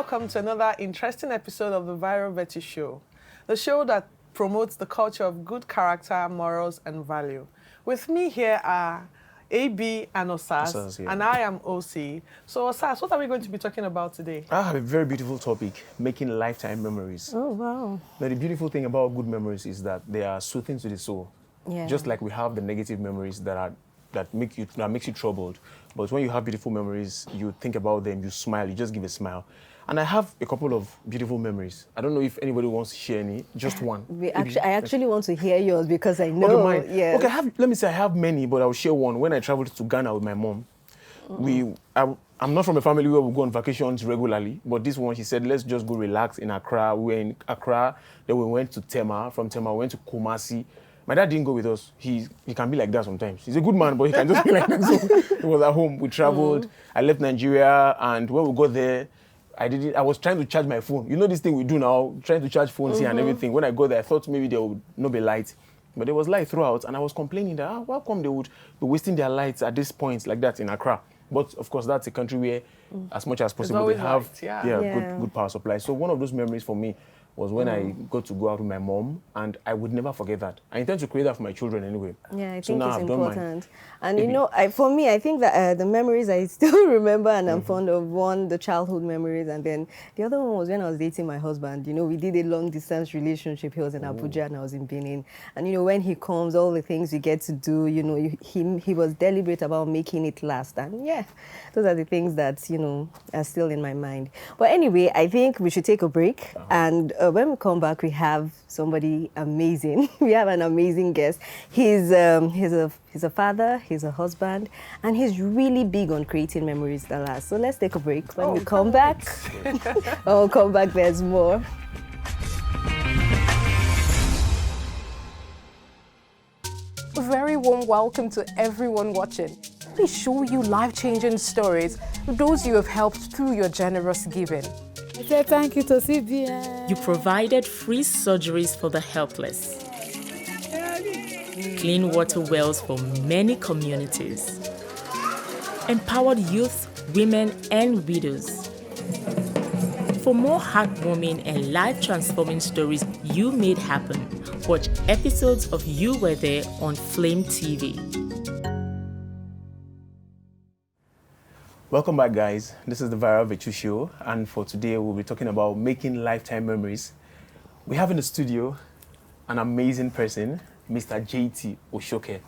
welcome to another interesting episode of the Viral Virtue Show, the show that promotes the culture of good character, morals, and value. With me here are AB and Osas, and I am OC. So Osas, what are we going to be talking about today? I have a very beautiful topic, making lifetime memories. Oh, wow. Now, the beautiful thing about good memories is that they are soothing to the soul. Yeah. Just like we have the negative memories that makes you troubled. But when you have beautiful memories, you think about them, you smile, you just give a smile. And I have a couple of beautiful memories. I don't know if anybody wants to share any, just one. I actually want to hear yours because I know. Okay, mine. Yes. Okay, let me say I have many, but I'll share one. When I traveled to Ghana with my mom, I'm not from a family where we go on vacations regularly, but this one, she said, let's just go relax in Accra. We were in Accra, then we went to Tema. From Tema, we went to Kumasi. My dad didn't go with us. He can be like that sometimes. He's a good man, but he can just be like that. So he was at home. We traveled. I left Nigeria, and when we got there, I was trying to charge my phone. You know this thing we do now, trying to charge phones here and everything. When I got there, I thought maybe there would not be light. But there was light throughout, and I was complaining that, why come they would be wasting their lights at this point like that in Accra? But of course, that's a country where, as much as possible, they have good power supply. So one of those memories for me was when I got to go out with my mom, and I would never forget that. I intend to create that for my children anyway. Yeah, I so think now it's I've important. Done mine. And Maybe. you know, for me, I think that the memories I still remember and I'm fond of, one, the childhood memories, and then the other one was when I was dating my husband. You know, we did a long distance relationship. He was in Abuja and I was in Benin. And you know, when he comes, all the things we get to do, you know, he was deliberate about making it last. And yeah, those are the things that, you know, are still in my mind. But anyway, I think we should take a break. And when we come back, we have somebody amazing. We have an amazing guest. He's a father, he's a husband, and he's really big on creating memories that last. So let's take a break. When we come back, I'll come back, there's more. A very warm welcome to everyone watching. We show you life-changing stories, those you have helped through your generous giving. I say thank you to CBN. You provided free surgeries for the helpless, clean water wells for many communities, empowered youth, women, and widows. For more heartwarming and life-transforming stories you made happen, watch episodes of You Were There on Flame TV. Welcome back, guys. This is the Viral Virtue Show, and for today we'll be talking about making lifetime memories. We have in the studio an amazing person, Mr. JT Oshoke.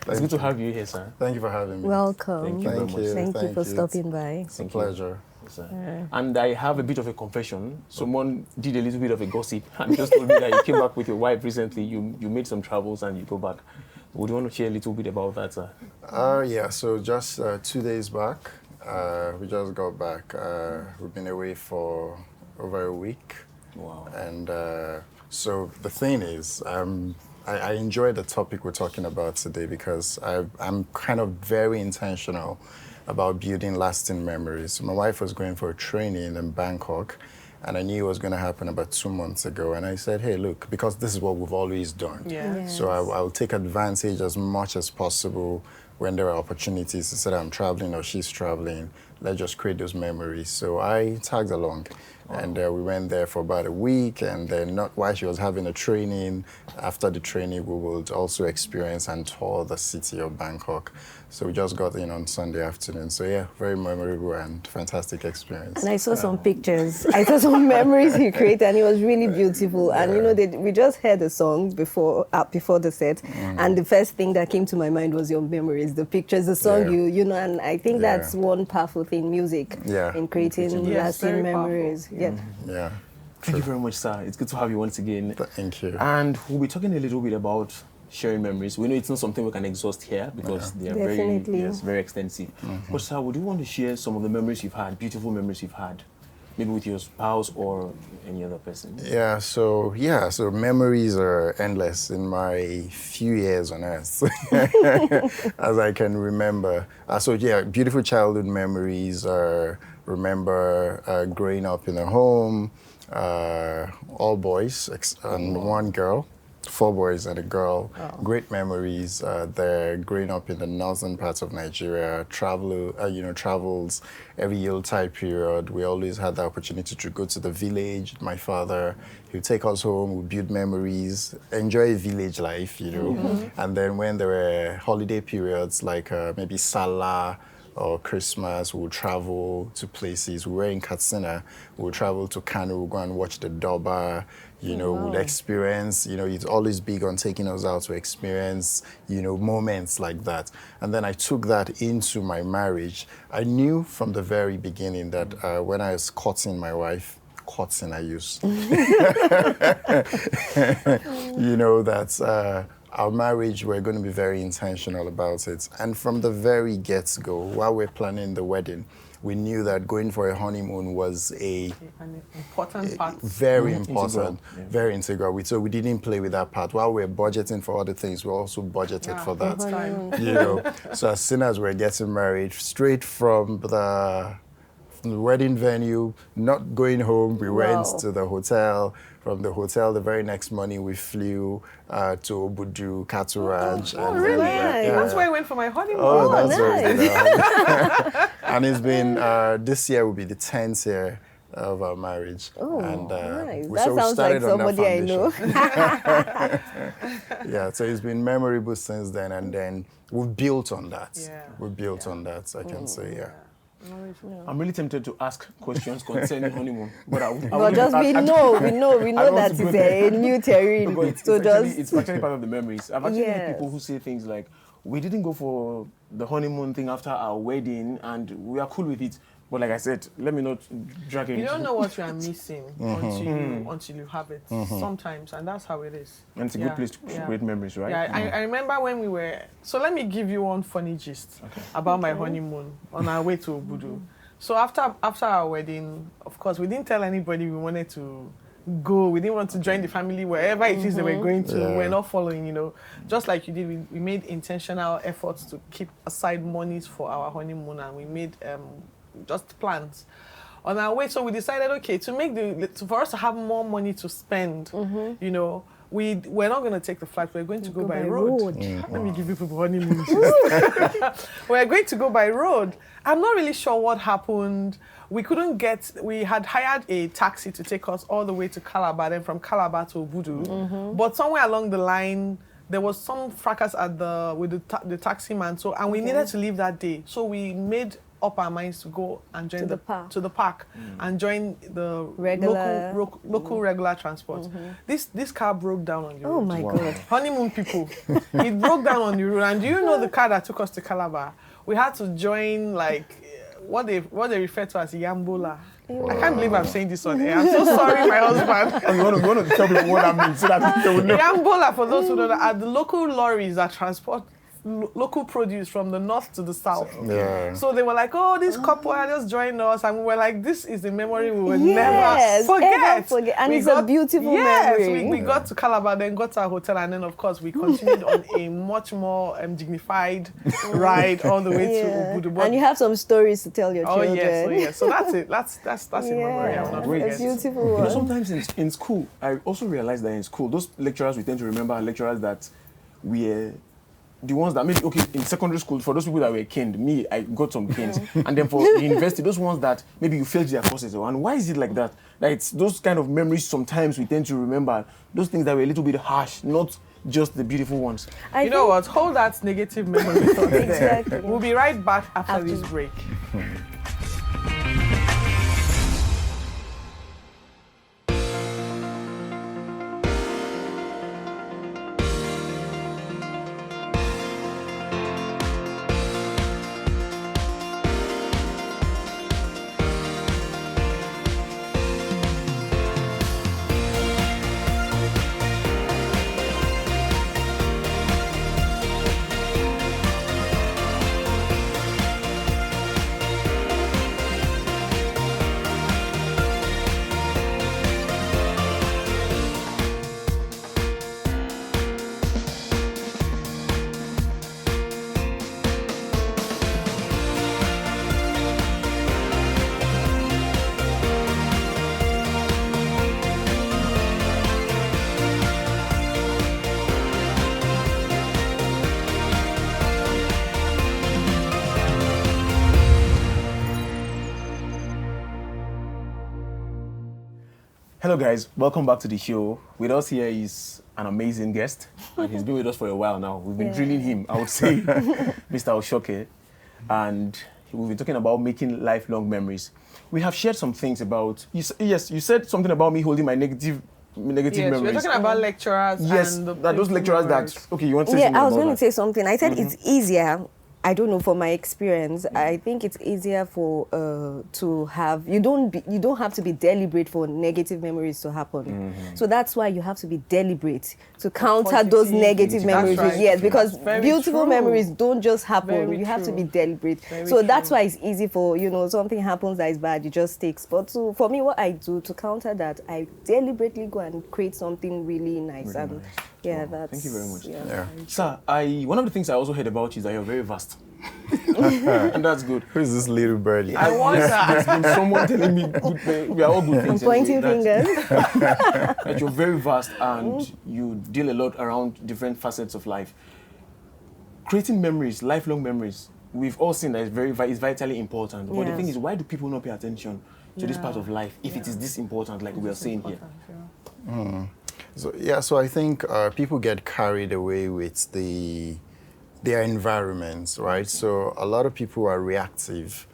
It's good to have you here, sir. Thank you for having me. Welcome. Thank you very much. Thank you for stopping by. It's a pleasure. Yes, sir. And I have a bit of a confession. Someone did a little bit of a gossip and just told me that you came back with your wife recently. You made some travels and you go back. Would you want to share a little bit about that, sir? Yeah, so just 2 days back, we just got back. We've been away for over a week. Wow. And so the thing is, I enjoy the topic we're talking about today because I'm kind of very intentional about building lasting memories. My wife was going for a training in Bangkok, and I knew it was going to happen about 2 months ago. And I said, hey, look, because this is what we've always done. Yeah. Yes. So I'll take advantage as much as possible when there are opportunities. Instead I'm traveling or she's traveling, let's just create those memories. So I tagged along. And we went there for about a week, and then not while she was having a training, after the training we would also experience and tour the city of Bangkok. So we just got in on Sunday afternoon. So yeah, very memorable and fantastic experience. And I saw some pictures. I saw some memories he created, and it was really beautiful. And you know, we just heard the song before the set, and the first thing that came to my mind was your memories, the pictures, the song. You know, and I think that's one powerful thing, music, in creating lasting memories. Yeah. Yeah. Thank you very much, sir. It's good to have you once again. Thank you. And we'll be talking a little bit about sharing memories. We know it's not something we can exhaust here because they are very extensive. But sir, would you want to share some of the memories you've had, beautiful memories you've had, maybe with your spouse or any other person? So memories are endless in my few years on earth, as I can remember. Beautiful childhood memories are, remember growing up in a home, all boys and one girl. 4 boys and a girl. Great memories there. Growing up in the northern parts of Nigeria, travels every Yuletide period. We always had the opportunity to go to the village. My father, he would take us home, we build memories, enjoy village life, And then when there were holiday periods like maybe Salah or Christmas, we'll travel to places. We were in Katsina, we'll travel to Kano, we'll go and watch the Durbar, we'll experience, it's always big on taking us out to experience, moments like that. And then I took that into my marriage. I knew from the very beginning that when I was courting my wife, I use, that our marriage, we're going to be very intentional about it. And from the very get-go, while we're planning the wedding, we knew that going for a honeymoon was an important part. Very important, very integral. So we didn't play with that part. While we're budgeting for other things, we also budgeted for that. So as soon as we're getting married, straight from the wedding venue, not going home, we went to the hotel. From the hotel, the very next morning, we flew to Obudu, Cattle Ranch. Oh, really? That's where I went for my honeymoon. Oh, that's nice. And it's been, this year will be the 10th year of our marriage. Oh, and, nice. So that sounds like somebody I know. Yeah, so it's been memorable since then, and then we've built on that. We've built on that, I can say, I'm really tempted to ask questions concerning honeymoon, but we know that it's a new terrain. It's actually part of the memories. I've actually heard people who say things like, we didn't go for the honeymoon thing after our wedding and we are cool with it. But like I said, let me not drag it. You don't know what you are missing until you have it sometimes, and that's how it is. And it's a good place to create memories, right? Yeah, I remember when we were... So let me give you one funny gist about my honeymoon on our way to Obudu. So after our wedding, of course, we didn't tell anybody we wanted to go. We didn't want to join the family wherever it is they were going to. We're not following, Just like you did, we made intentional efforts to keep aside monies for our honeymoon, and we made... just plans on our way. So we decided, okay, for us to have more money to spend, we're not going to take the flight. We're going to go by road. Let me give you people honeymoon. We're going to go by road. I'm not really sure what happened. We had hired a taxi to take us all the way to Calabar, then from Calabar to Obudu. But somewhere along the line, there was some fracas with the taxi man. And we needed to leave that day. So we made up our minds to go and join the park and join the local regular transport. This car broke down on the road. Oh my God. Honeymoon people. It broke down on the road. And do you know the car that took us to Calabar? We had to join what they refer to as Yambola. I can't believe I'm saying this on air. I'm so sorry, my husband. You want to tell me what that means so that people will know. Yambola, for those who don't know, are the local lorries that transport local produce from the north to the south. So they were like, oh, this couple are just joined us, and we were like, this is the memory we will never forget. And it's a beautiful memory. We got to Calabar, then got to our hotel, and then of course we continued on a much more dignified ride all the way to Obudu. And you have some stories to tell your children. Yes. So that's it. That's a memory I will not forget. It's beautiful one. Sometimes in school, I also realized that in school, those lecturers we tend to remember are lecturers that were the ones that maybe, in secondary school, for those people that were caned, I got some canes. And then for the university, those ones that maybe you failed their courses. And why is it like that? Like, it's those kind of memories sometimes we tend to remember, those things that were a little bit harsh, not just the beautiful ones. You know what? Hold that negative memory thought there. Exactly. We'll be right back after this break. Hello guys, welcome back to the show. With us here is an amazing guest, and he's been with us for a while now. We've been drilling him, I would say, Mr. Oshoke, and we've been talking about making lifelong memories. We have shared some things about, you said something about me holding my negative memories. We're talking about lecturers. Yes, and that those lecturers that, okay, you want to say something I was about going that? to say something. I said it's easier. I don't know, for my experience, I think it's easier for to have, you don't have to be deliberate for negative memories to happen. So that's why you have to be deliberate to counter those negative memories. That's right. Yes, because Very beautiful true. memories don't just happen. Very You have to be true. deliberate. Very So that's true. why it's easy for, something happens that is bad, you just take. But for me, what I do to counter that, I deliberately go and create something really nice. Really And nice. yeah, Wow. that's... Thank you very much. Yeah. Sir, one of the things I also heard about you is that you're very vast. And that's good. Who is this little birdie? I wonder. There's been someone telling me we are all good I'm things. pointing anyway, fingers. that you're very vast and you deal a lot around different facets of life. Creating memories, lifelong memories, we've all seen that it's vitally important. But the thing Yes. is, why do people not pay attention to this part of life if it is this important, like we are saying here? So I think people get carried away with their environments, right? So a lot of people are reactive.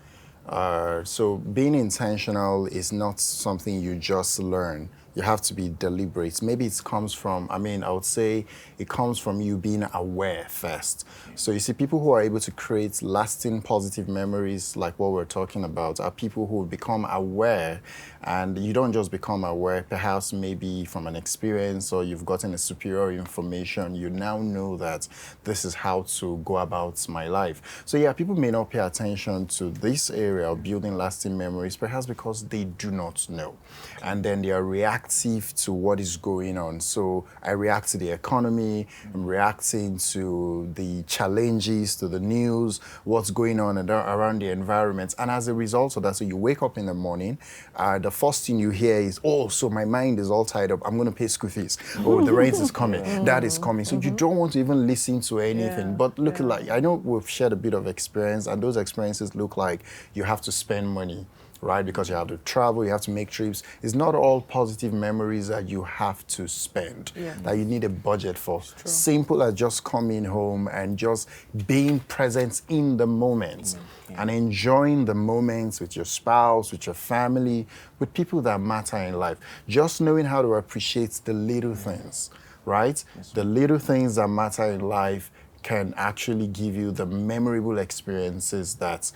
So being intentional is not something you just learn. You have to be deliberate. Maybe it comes from, I would say it comes from you being aware first. So you see, people who are able to create lasting positive memories, like what we're talking about, are people who become aware. And you don't just become aware, perhaps maybe from an experience or you've gotten a superior information. You now know that this is how to go about my life. So yeah, people may not pay attention to this area of building lasting memories, perhaps because they do not know. And then they are reactive to what is going on. So I react to the economy, I'm reacting to the challenges, to the news, what's going on around the environment. And as a result of that, so you wake up in the morning, the first thing you hear is, oh, so my mind is all tied up. I'm going to pay school fees. Oh, the rent is coming. That is coming. So you don't want to even listen to anything. But look, like, I know we've shared a bit of experience, and those experiences look like you have to spend money, right? Because you have to travel, you have to make trips. It's not all positive memories that you have to spend, that you need a budget for. Simple as just coming home and just being present in the moment and enjoying the moments with your spouse, with your family, with people that matter in life. Just knowing how to appreciate the little things, right? The little things that matter in life can actually give you the memorable experiences that,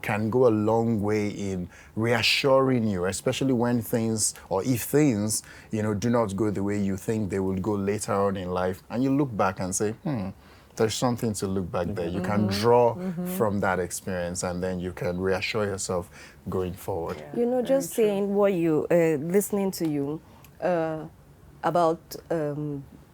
can go a long way in reassuring you, especially when things, or if things, do not go the way you think they will go later on in life. And you look back and say, there's something to look back there. You can draw from that experience, and then you can reassure yourself going forward. Just saying what you, listening to you about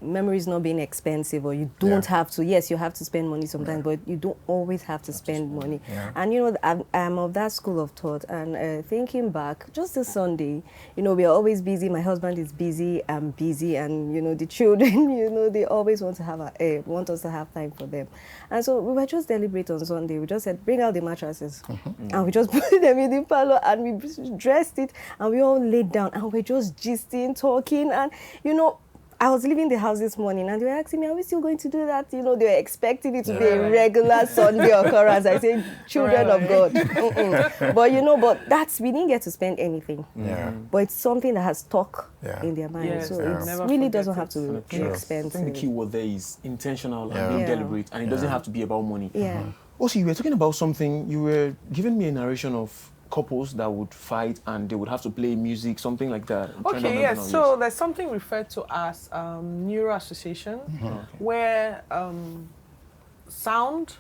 memories not being expensive, or you don't have to. Yes, you have to spend money sometimes, but you don't always have to spend money. And I'm of that school of thought. And thinking back, just this Sunday, we are always busy. My husband is busy. I'm busy, and the children, they always want us to have time for them. And so we were just deliberate on Sunday. We just said, bring out the mattresses, and we just put them in the parlor, and we dressed it, and we all laid down, and we're just gisting, talking, and I was leaving the house this morning, and they were asking me, are we still going to do that? They were expecting it to be a regular Sunday occurrence. I said, children of God. But we didn't get to spend anything. But it's something that has stuck in their mind. Yes, so never it really forget doesn't it. have to be expensive. I think the key word there is intentional and being deliberate, and it doesn't have to be about money. Yeah. Also, you were talking about something, you were giving me a narration of couples that would fight and they would have to play music, something like that. Okay, yes. So there's something referred to as neuro association, where sound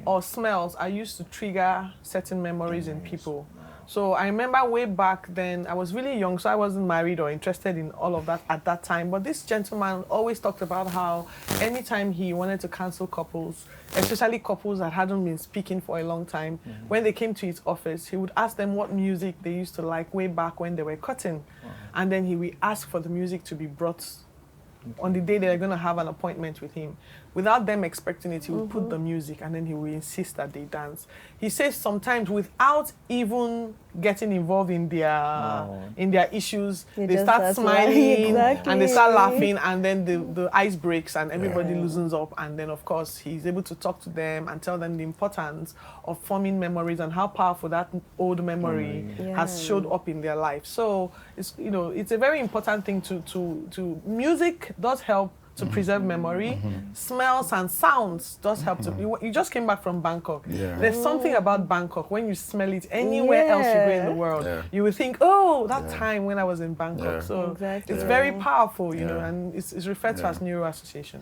or smells are used to trigger certain memories in people. So I remember way back then, I was really young, so I wasn't married or interested in all of that at that time. But this gentleman always talked about how anytime he wanted to cancel couples, especially couples that hadn't been speaking for a long time, when they came to his office, he would ask them what music they used to like way back when they were cutting. And then he would ask for the music to be brought on the day they were going to have an appointment with him. without them expecting it, he will put the music and then he will insist that they dance. He says sometimes without even getting involved in their issues, they start smiling and they start laughing, and then the ice breaks and everybody loosens up, and then of course he's able to talk to them and tell them the importance of forming memories and how powerful that old memory has showed up in their life. So it's, you know, it's a very important thing to music does help to preserve memory. Smells and sounds does help to. You just came back from Bangkok. There's something about Bangkok when you smell it anywhere else you go in the world, you will think, oh, that time when I was in Bangkok. So it's very powerful, you know, and it's referred to as neuro association.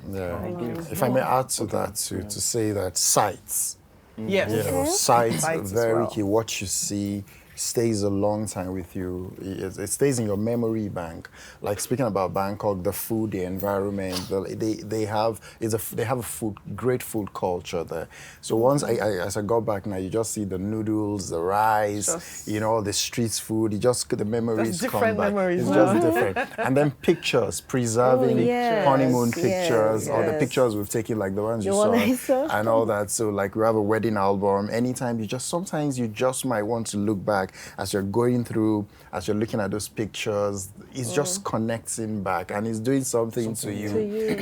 If I may add to that, to say that sights. Yes. You know, sights are as very well. key. What you see stays a long time with you. It stays in your memory bank. Like speaking about Bangkok, the food, the environment, they have a great food culture there. So once as I got back now, you just see the noodles, the rice, you know, the street food. You just the memories come back. It's just different. And then pictures, preserving honeymoon pictures, or the pictures we've taken, like the ones you saw, and all that. So like we have a wedding album. Anytime sometimes you just might want to look back as you're going through, as you're looking at those pictures, it's just connecting back and it's doing something to you.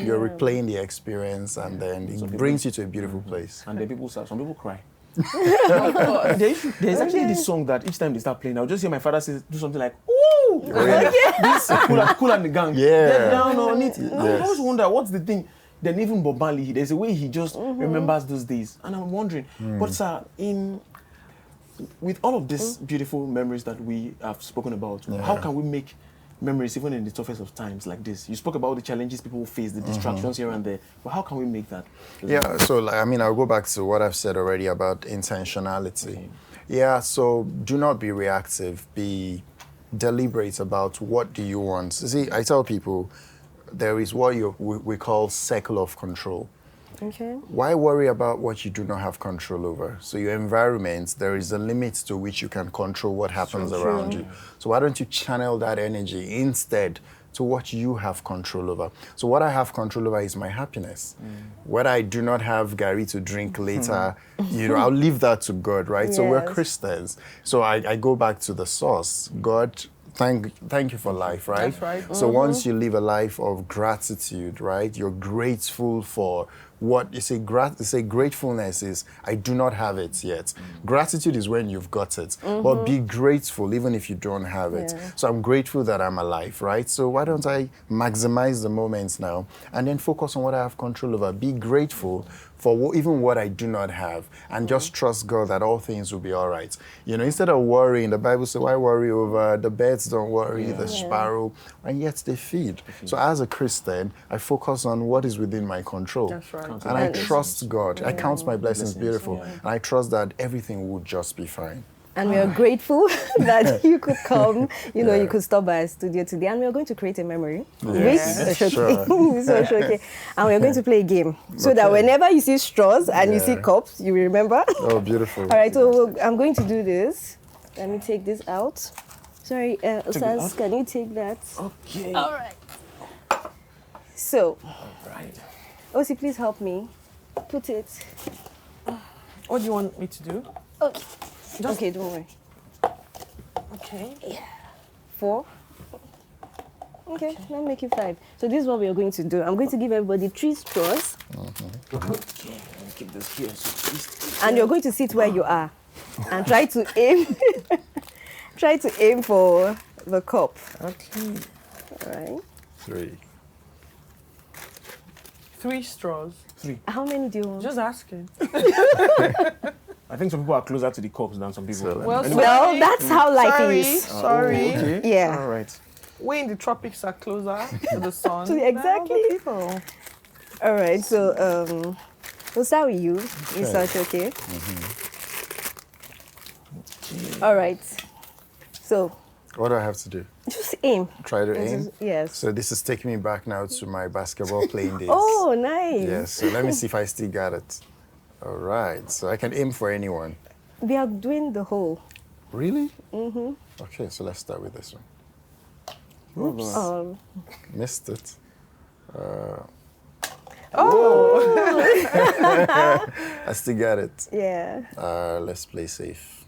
You're replaying the experience, and then it brings you to a beautiful place. And then some people cry. There's actually this song that each time they start playing, I'll just hear my father do something like, ooh! This Cool and the Gang. They're down on it. I always wonder, what's the thing? Then even Bob Marley, there's a way he just remembers those days. And I'm wondering, but sir, with all of these beautiful memories that we have spoken about, how can we make memories even in the toughest of times like this? You spoke about the challenges people face, the distractions here and there, but how can we make that? Yeah, so like, I mean, I'll go back to what I've said already about intentionality. Yeah, so do not be reactive, be deliberate about what do you want. See, I tell people there is what we call circle of control. Okay. Why worry about what you do not have control over? So your environment, there is a limit to which you can control what happens around you. So why don't you channel that energy instead to what you have control over? So what I have control over is my happiness. What I do not have Gary to drink later, you know, I'll leave that to God, right? So we're Christians. So I go back to the source. God, thank you for life, right? That's right. So once you live a life of gratitude, right, you're grateful for what you say. Gratefulness is, I do not have it yet. Gratitude is when you've got it. But be grateful even if you don't have it. So I'm grateful that I'm alive, right? So why don't I maximize the moments now and then focus on what I have control over? Be grateful for even what I do not have, and just trust God that all things will be all right. You know, instead of worrying, the Bible says, why worry over the birds? Don't worry, the sparrow, and yet they feed. So as a Christian, I focus on what is within my control. That's right. And I trust God. I count my blessings beautiful. And I trust that everything will just be fine. And we are grateful that you could come, you know, you could stop by our studio today, and we are going to create a memory. Yes, And we are going to play a game so that whenever you see straws and you see cups, you will remember. Oh, beautiful. All right, so I'm going to do this. Let me take this out. Sorry, Osas, can you take that? Okay. All right. So, Right. Osi, please help me. Put it. What do you want me to do? Okay. Okay, don't worry. Okay. 4. Okay, let me make it 5. So this is what we are going to do. I'm going to give everybody 3 straws. Okay, let me keep this here. So please. And you're going to sit where you are and try to aim. Try to aim for the cup. Okay. All right. 3. 3 straws. How many do you want? Just asking. I think some people are closer to the cups than some people. Well, Well, that's how life is. Sorry. Okay. Yeah. All right. We in the tropics are closer to the sun. Exactly. than other people. All right, so we'll start with you. You start, okay? All right. So What do I have to do? just aim. Try to aim? Yes. So this is taking me back now to my basketball playing days. Oh, nice. Yes, so let me see if I still got it. All right, so I can aim for anyone. We are doing the whole. Really? Mm-hmm. Okay, so let's start with this one. Oops, missed it. Oh! I still got it. Yeah. Let's play safe.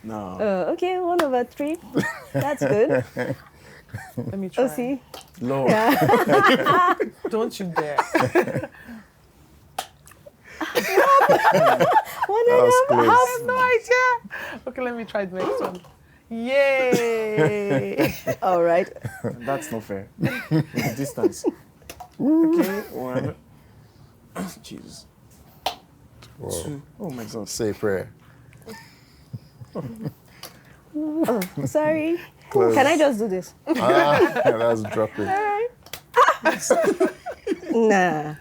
No. Okay, 1/3. That's good. Let me try. OC. Lord. Don't you dare. That was I close. have no idea. Okay, let me try the next one. Yay! All right. That's not fair. Distance. Okay, 1. Jesus. Whoa. 2. Oh my God. Say a prayer. Sorry. Close. Can I just do this? That's dropping. Nah.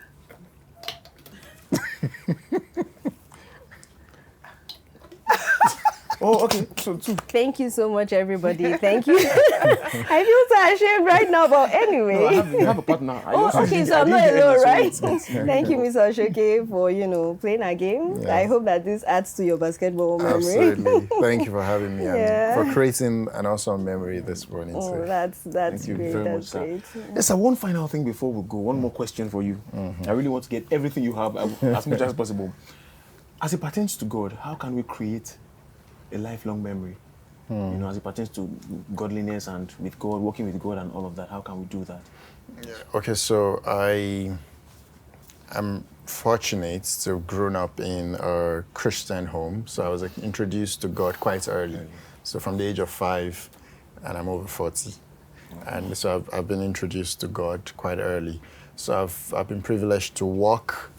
Oh, okay. So 2. Thank you so much, everybody. Thank you. I feel so ashamed right now, but anyway. No, you have a partner. I Oh, also okay, did- so I I'm did not the alone, end, right? so it's- Thank you, Ms. Oshoke, for, playing our game. Yeah. I hope that this adds to your basketball memory. Absolutely. Thank you for having me Yeah. and for creating an awesome memory this morning. Oh, too. that's Thank you great. very much, That's sir. great. Yes, sir. One final thing before we go. One more question for you. I really want to get everything you have as much as possible. As it pertains to God, how can we create a lifelong memory? As it pertains to godliness and with God, working with God and all of that, how can we do that? Okay, so I am fortunate to have grown up in a Christian home. So I was introduced to God quite early. So from the age of 5, and I'm over 40. And so I've been introduced to God quite early. So I've been privileged to walk,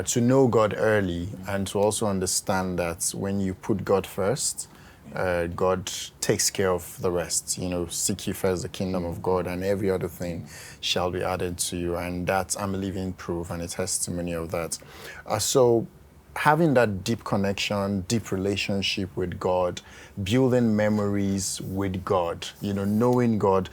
to know God early, and to also understand that when you put God first, God takes care of the rest. Seek ye first the kingdom of God, and every other thing shall be added to you. And that's, I'm a living proof and a testimony of that. So having that deep connection, deep relationship with God, building memories with God, knowing God,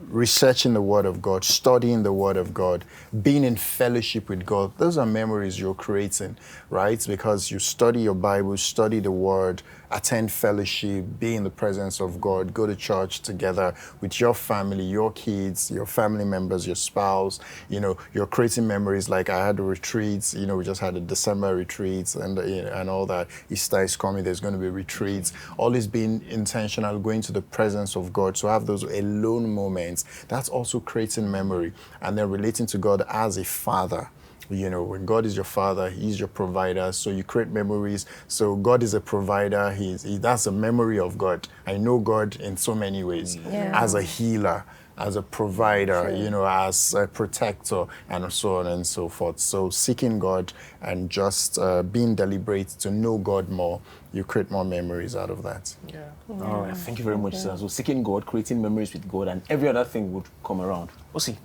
researching the Word of God, studying the Word of God, being in fellowship with God, those are memories you're creating, right? Because you study your Bible, study the Word, attend fellowship, be in the presence of God, go to church together with your family, your kids, your family members, your spouse. You're creating memories. Like I had a retreat, we just had a December retreat and all that. Easter is coming, there's going to be retreats. Always being intentional, going to the presence of God. So have those alone moments. That's also creating memory. And then relating to God as a father. When God is your father, He's your provider, so you create memories. So God is a provider, that's a memory of God. I know God in so many ways, as a healer, as a provider, as a protector, and so on and so forth. So seeking God and just being deliberate to know God more, you create more memories out of that. Yeah. All right. Thank you very much, sir. So seeking God, creating memories with God, and every other thing would come around. Osi.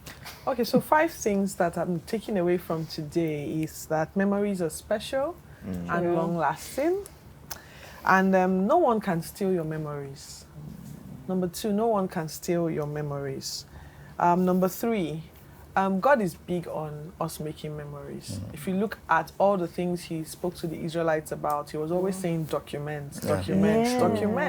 Okay, so 5 things that I'm taking away from today is that memories are special and long-lasting, and no one can steal your memories. Number 2, no one can steal your memories. Number 3, God is big on us making memories. If you look at all the things He spoke to the Israelites about, He was always saying document. And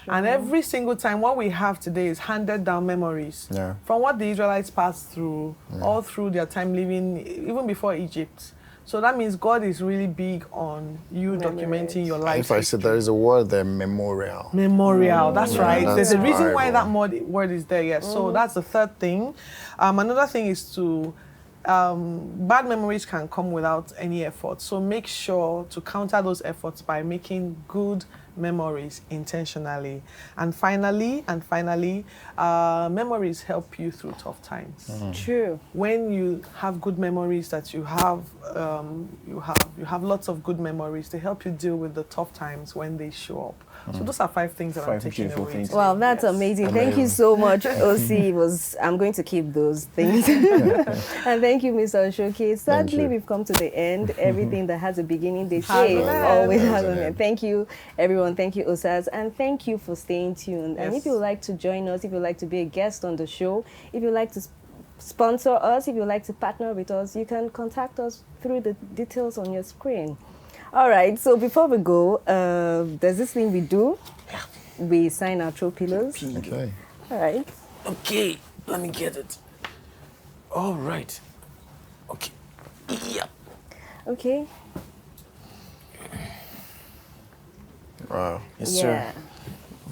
every single time, what we have today is handed down memories from what the Israelites passed through, all through their time living, even before Egypt. So that means God is really big on you documenting your life. If I said there is a word there, memorial. Memorial, that's right. That's There's a reason why that Bible. word is there, yes. So that's the third thing. Another thing is to, bad memories can come without any effort. So make sure to counter those efforts by making good memories intentionally. And finally, memories help you through tough times. True. When you have good memories that you have lots of good memories to help you deal with the tough times when they show up. So those are 5 things that I'm 5 taking beautiful away. things. today. Wow, that's amazing. Thank you so much, OC. I'm going to keep those things. And thank you, Mr. Oshoke. Sadly, you. we've come to the end. Everything that has a beginning, they say, Has an end. always Has has an an end. end. Thank you, everyone. Thank you, Osas. And thank you for staying tuned. And Yes. if you would like to join us, if you'd like to be a guest on the show, if you'd like to sponsor us, if you'd like to partner with us, you can contact us through the details on your screen. All right, so before we go, there's this thing we do. We sign our throw pillows. Okay. All right. Okay, let me get it. All right. Okay. Yep. Okay. Wow. Yes, Yeah. sir.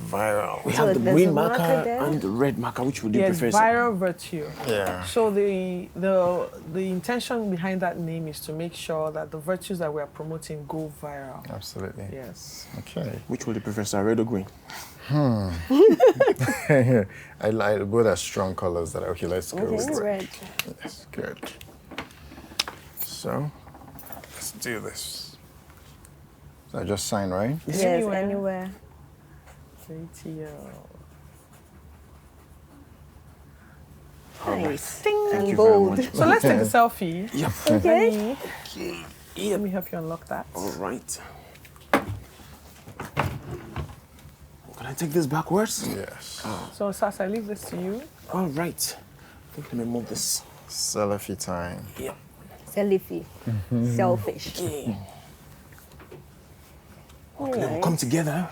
Viral. We So have the there's green a marker marker there? and the red marker. Which would you Yes, prefer? sir? viral virtue. Yeah. So the intention behind that name is to make sure that the virtues that we are promoting go viral. Absolutely. Yes. Okay. Which would you prefer, sir? Red or green? I like both are strong colors. That okay. Let's go Okay, with red. Yes, good. So, let's do this. So I just sign, right? Yes, Anywhere. anywhere. JTL. Nice. Thank And you very bold. much. So let's take a selfie. Yep. Okay. Let me help you unlock that. All right. Can I take this backwards? Yes. So Sas, I leave this to you. All right. I think let me move this. Selfie time. Yep. Selfie. Selfish. Okay. All Then we'll right. come together.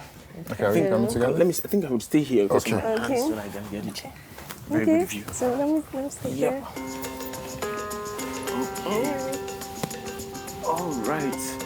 Okay, are we coming together? Let me. I think I would stay here because Okay. my hands Okay. so that I can get it. Very Okay. good view. So let me stay Yep. there. All right.